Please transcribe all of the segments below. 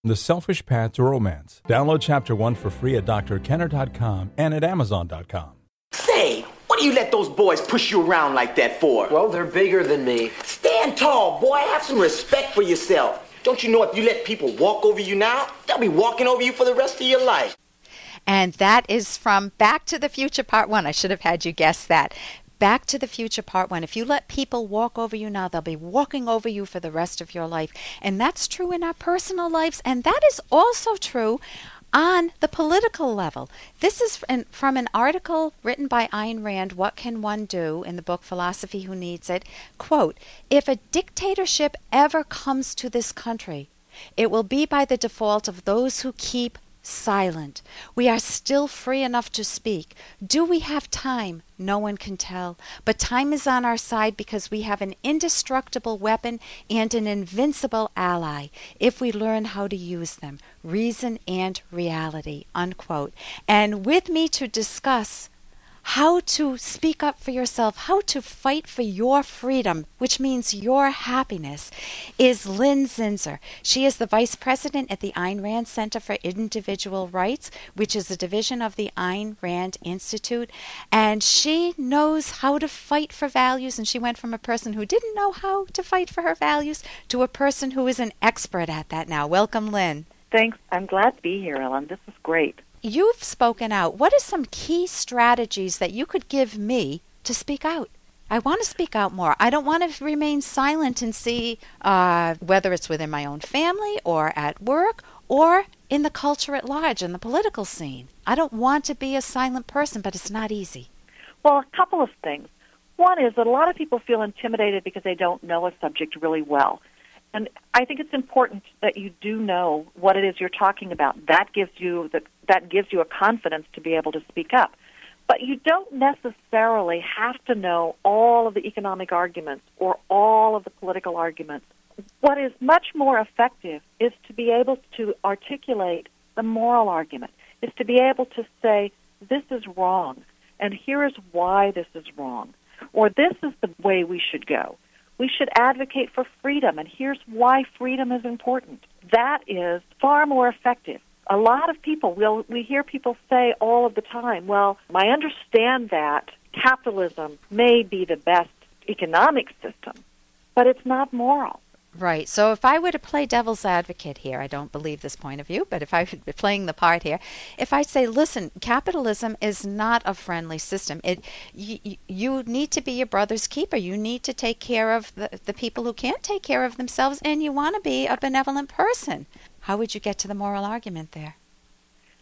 The Selfish Path to Romance. Download Chapter 1 for free at drkenner.com and at amazon.com. Say, what do you let those boys push you around like that for? Well, they're bigger than me. Stand tall, boy. Have some respect for yourself. Don't you know if you let people walk over you now, they'll be walking over you for the rest of your life. And that is from Back to the Future Part 1. I should have had you guess that. Back to the Future Part 1. If you let people walk over you now, they'll be walking over you for the rest of your life. And that's true in our personal lives, and that is also true on the political level. This is from an article written by Ayn Rand, What Can One Do, in the book Philosophy Who Needs It. Quote, if a dictatorship ever comes to this country, it will be by the default of those who keep silent. We are still free enough to speak. Do we have time? No one can tell. But time is on our side because we have an indestructible weapon and an invincible ally if we learn how to use them. Reason and reality. Unquote. And with me to discuss how to speak up for yourself, how to fight for your freedom, which means your happiness, is Lin Zinser. She is the Vice President at the Ayn Rand Center for Individual Rights, which is a division of the Ayn Rand Institute. And she knows how to fight for values, and she went from a person who didn't know how to fight for her values to a person who is an expert at that now. Welcome, Lin. Thanks. I'm glad to be here, Ellen. This is great. You've spoken out. What are some key strategies that you could give me to speak out? I want to speak out more. I don't want to remain silent and see whether it's within my own family or at work or in the culture at large, in the political scene. I don't want to be a silent person, but it's not easy. Well, a couple of things. One is that a lot of people feel intimidated because they don't know a subject really well. And I think it's important that you do know what it is you're talking about. That gives you a confidence to be able to speak up. But you don't necessarily have to know all of the economic arguments or all of the political arguments. What is much more effective is to be able to articulate the moral argument, is to be able to say, this is wrong, and here is why this is wrong, or this is the way we should go. We should advocate for freedom, and here's why freedom is important. That is far more effective. A lot of people, we hear people say all of the time, well, I understand that capitalism may be the best economic system, but it's not moral. Right. So if I were to play devil's advocate here, I don't believe this point of view, but if I were playing the part here, if I say, listen, capitalism is not a friendly system. You need to be your brother's keeper. You need to take care of the people who can't take care of themselves, and you want to be a benevolent person. How would you get to the moral argument there?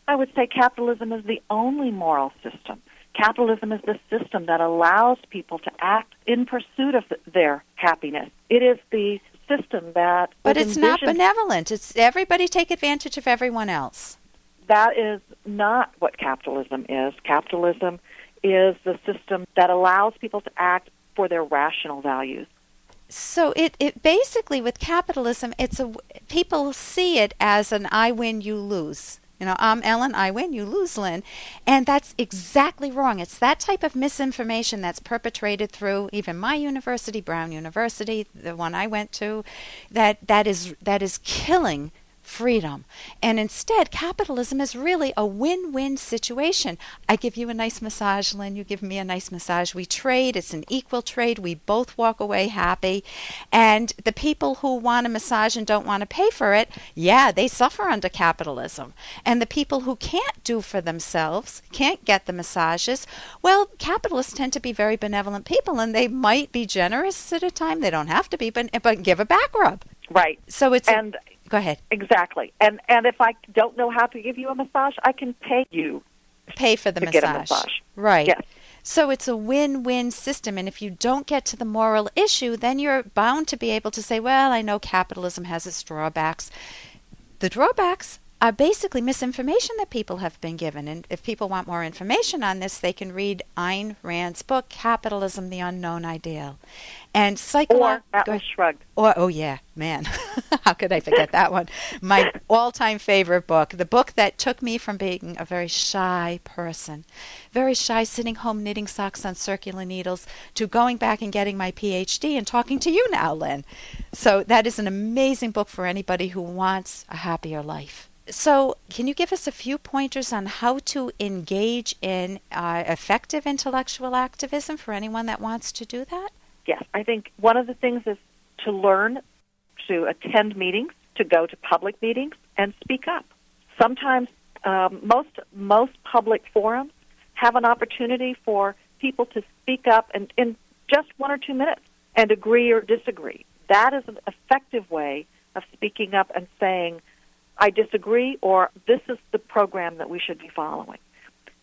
I would say capitalism is the only moral system. Capitalism is the system that allows people to act in pursuit of their happiness. It is the system that... But it's not benevolent. It's everybody take advantage of everyone else. That is not what capitalism is. Capitalism is the system that allows people to act for their rational values. So it basically, with capitalism, people see it as an I win, you lose. You know, I'm Ellen, I win, you lose, Lynn. And that's exactly wrong. It's that type of misinformation that's perpetrated through even my university, Brown University, the one I went to, that is killing freedom. And instead, capitalism is really a win-win situation. I give you a nice massage, Lynn, you give me a nice massage. We trade, it's an equal trade, we both walk away happy. And the people who want a massage and don't want to pay for it, yeah, they suffer under capitalism. And the people who can't do for themselves, can't get the massages, well, capitalists tend to be very benevolent people, and they might be generous at a time. They don't have to be, but give a back rub. Right. So it's... Go ahead. Exactly. And if I don't know how to give you a massage, I can pay you. Pay for the to massage. Get a massage. Right. Yes. So it's a win-win system. And if you don't get to the moral issue, then you're bound to be able to say, well, I know capitalism has its drawbacks. The drawbacks are basically misinformation that people have been given. And if people want more information on this, they can read Ayn Rand's book, Capitalism, the Unknown Ideal. And Or Atlas Shrugged. Oh, yeah, man. How could I forget that one? My all-time favorite book, the book that took me from being a very shy person, very shy, sitting home knitting socks on circular needles, to going back and getting my PhD and talking to you now, Lynn. So that is an amazing book for anybody who wants a happier life. So can you give us a few pointers on how to engage in effective intellectual activism for anyone that wants to do that? Yes, I think one of the things is to learn to attend meetings, to go to public meetings, and speak up. Sometimes most public forums have an opportunity for people to speak up in just 1 or 2 minutes and agree or disagree. That is an effective way of speaking up and saying, I disagree, or this is the program that we should be following.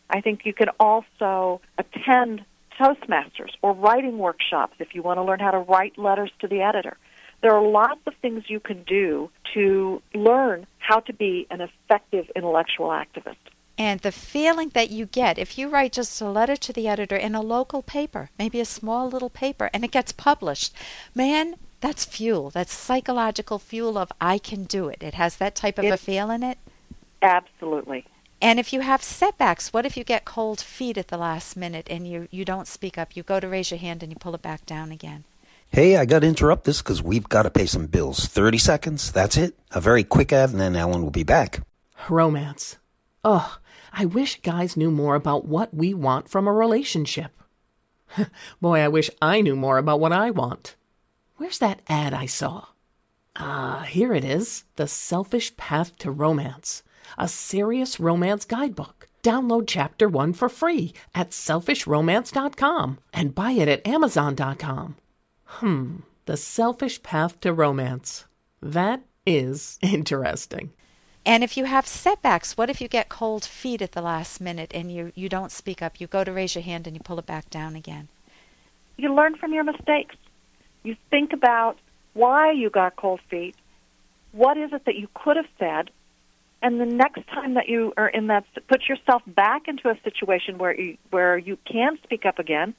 I think you can also attend Toastmasters or writing workshops if you want to learn how to write letters to the editor. There are lots of things you can do to learn how to be an effective intellectual activist. And the feeling that you get if you write just a letter to the editor in a local paper, maybe a small little paper, and it gets published, man, that's fuel. That's psychological fuel of I can do it. It has that type of a feel in it. Absolutely. And if you have setbacks, what if you get cold feet at the last minute and you don't speak up? You go to raise your hand and you pull it back down again. Hey, I got to interrupt this because we've got to pay some bills. 30 seconds, that's it. A very quick ad, and then Ellen will be back. Romance. Ugh, I wish guys knew more about what we want from a relationship. Boy, I wish I knew more about what I want. Where's that ad I saw? Here it is. The Selfish Path to Romance. A serious romance guidebook. Download Chapter 1 for free at selfishromance.com and buy it at amazon.com. The Selfish Path to Romance. That is interesting. And if you have setbacks, what if you get cold feet at the last minute and you don't speak up? You go to raise your hand and you pull it back down again. You learn from your mistakes. You think about why you got cold feet. What is it that you could have said? And the next time that you are in that, put yourself back into a situation where you can speak up again,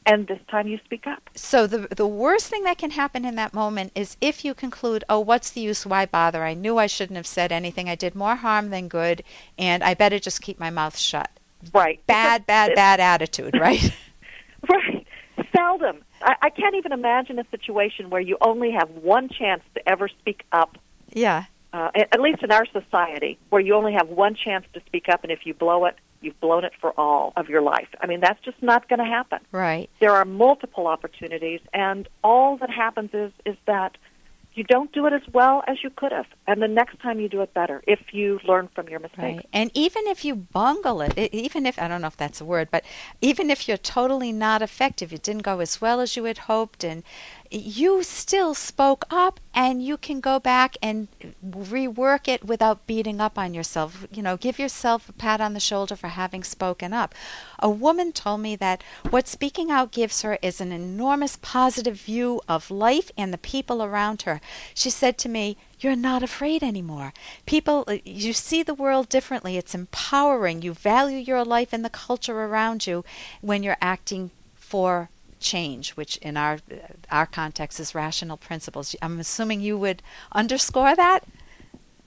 and this time you speak up. So the worst thing that can happen in that moment is if you conclude, oh, what's the use? Why bother? I knew I shouldn't have said anything. I did more harm than good, and I better just keep my mouth shut. Right. Bad attitude, right? Right. Seldom. I can't even imagine a situation where you only have one chance to ever speak up. Yeah. At least in our society, where you only have one chance to speak up, and if you blow it, you've blown it for all of your life. I mean, that's just not going to happen. Right. There are multiple opportunities, and all that happens is that you don't do it as well as you could have, and the next time you do it better if you learn from your mistakes. Right. And even if you bungle it, even if, I don't know if that's a word, but even if you're totally not effective, it didn't go as well as you had hoped, and you still spoke up, and you can go back and rework it without beating up on yourself. You know, give yourself a pat on the shoulder for having spoken up. A woman told me that what speaking out gives her is an enormous positive view of life and the people around her. She said to me, you're not afraid anymore. People, you see the world differently. It's empowering. You value your life and the culture around you when you're acting for change, which in our context is rational principles. I'm assuming you would underscore that?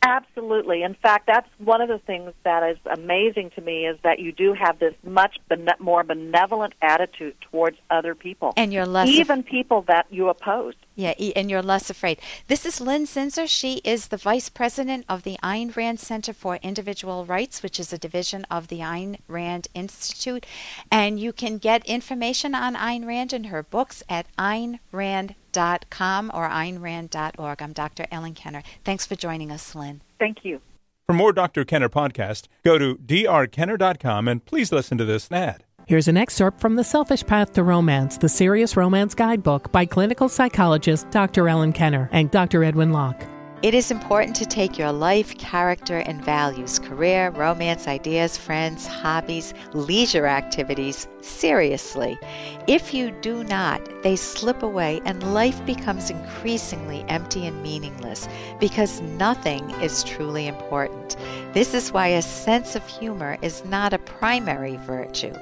Absolutely. In fact, that's one of the things that is amazing to me is that you do have this much more benevolent attitude towards other people. And you're less... Even people that you oppose. Yeah, and you're less afraid. This is Lin Zinser. She is the vice president of the Ayn Rand Center for Individual Rights, which is a division of the Ayn Rand Institute. And you can get information on Ayn Rand and her books at AynRand.com or AynRand.org. I'm Dr. Ellen Kenner. Thanks for joining us, Lynn. Thank you. For more Dr. Kenner podcast, go to drkenner.com and please listen to this ad. Here's an excerpt from The Selfish Path to Romance, the Serious Romance Guidebook by clinical psychologist Dr. Ellen Kenner and Dr. Edwin Locke. It is important to take your life, character, and values, career, romance, ideas, friends, hobbies, leisure activities seriously. If you do not, they slip away and life becomes increasingly empty and meaningless because nothing is truly important. This is why a sense of humor is not a primary virtue.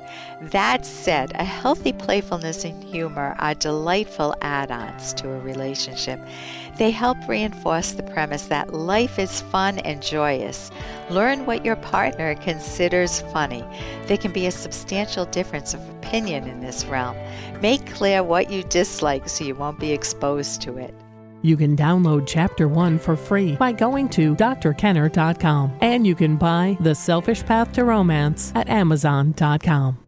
That said, a healthy playfulness and humor are delightful add-ons to a relationship. They help reinforce the premise that life is fun and joyous. Learn what your partner considers funny. There can be a substantial difference of opinion in this realm. Make clear what you dislike so you won't be exposed to it. You can download Chapter 1 for free by going to drkenner.com, and you can buy The Selfish Path to Romance at amazon.com.